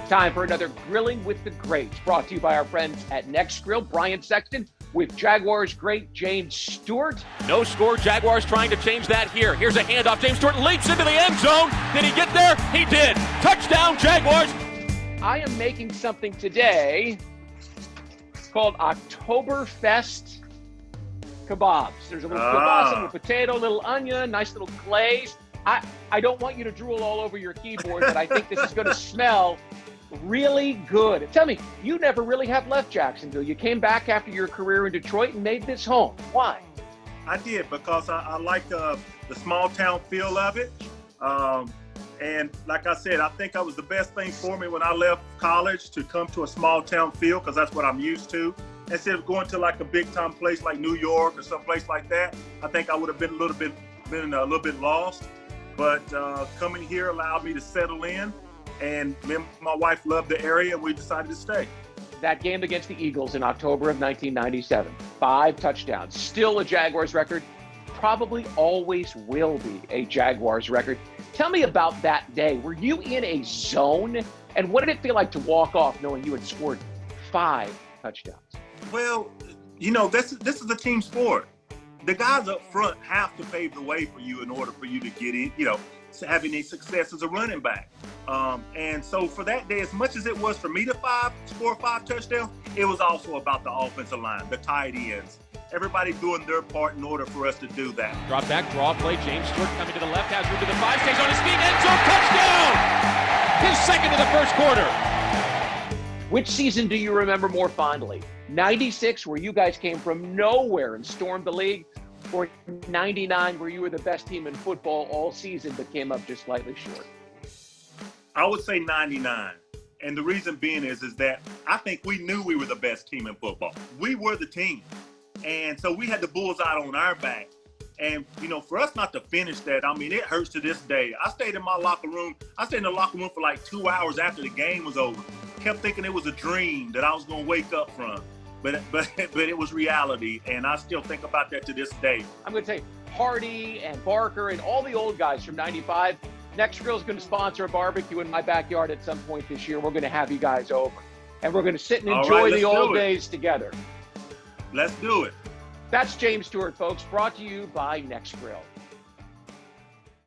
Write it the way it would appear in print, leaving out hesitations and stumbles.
Time for another Grilling with the Greats, brought to you by our friends at NexGrill. Brian Sexton with Jaguars great James Stewart. No score, Jaguars trying to change that here. Here's a handoff, James Stewart leaps into the end zone. Did he get there? He did. Touchdown, Jaguars. I am making something today called Oktoberfest kebabs. There's a little kielbasa, a little potato, a little onion, nice little glaze. I don't want you to drool all over your keyboard, but I think this is going to smell really good. Tell me, you never really have left Jacksonville. You came back after your career in Detroit and made this home. Why? I did because I like the small town feel of it. And like I said, I think that was the best thing for me when I left college, to come to a small town feel, because that's what I'm used to. Instead of going to like a big time place like New York or someplace like that, I think I would have been a little bit lost. But coming here allowed me to settle in, and me and my wife loved the area, and we decided to stay. That game against the Eagles in October of 1997, 5 touchdowns, still a Jaguars record, probably always will be a Jaguars record. Tell me about that day. Were you in a zone, and what did it feel like to walk off knowing you had scored 5 touchdowns? Well, you know, this is a team sport. The guys up front have to pave the way for you in order for you to get in, you know, having any success as a running back. And so for that day, as much as it was for me to score 5 touchdowns, it was also about the offensive line, the tight ends, everybody doing their part in order for us to do that. Drop back, draw play. James Stewart coming to the left, has room to the 5, stays on his feet, end zone, touchdown! His second of the first quarter. Which season do you remember more fondly? 96, where you guys came from nowhere and stormed the league, or 99, where you were the best team in football all season but came up just slightly short? I would say 99. And the reason being is that I think we knew we were the best team in football. We were the team. And so we had the bullseye on our back. And, you know, for us not to finish that, I mean, it hurts to this day. I stayed in my locker room. I stayed in the locker room for like 2 hours after the game was over. Kept thinking it was a dream that I was going to wake up from. But it was reality, and I still think about that to this day. I'm going to say Hardy and Barker and all the old guys from 95. NexGrill is going to sponsor a barbecue in my backyard at some point this year. We're going to have you guys over, and we're going to sit and enjoy the old days together. Let's do it. That's James Stewart, folks, brought to you by NexGrill.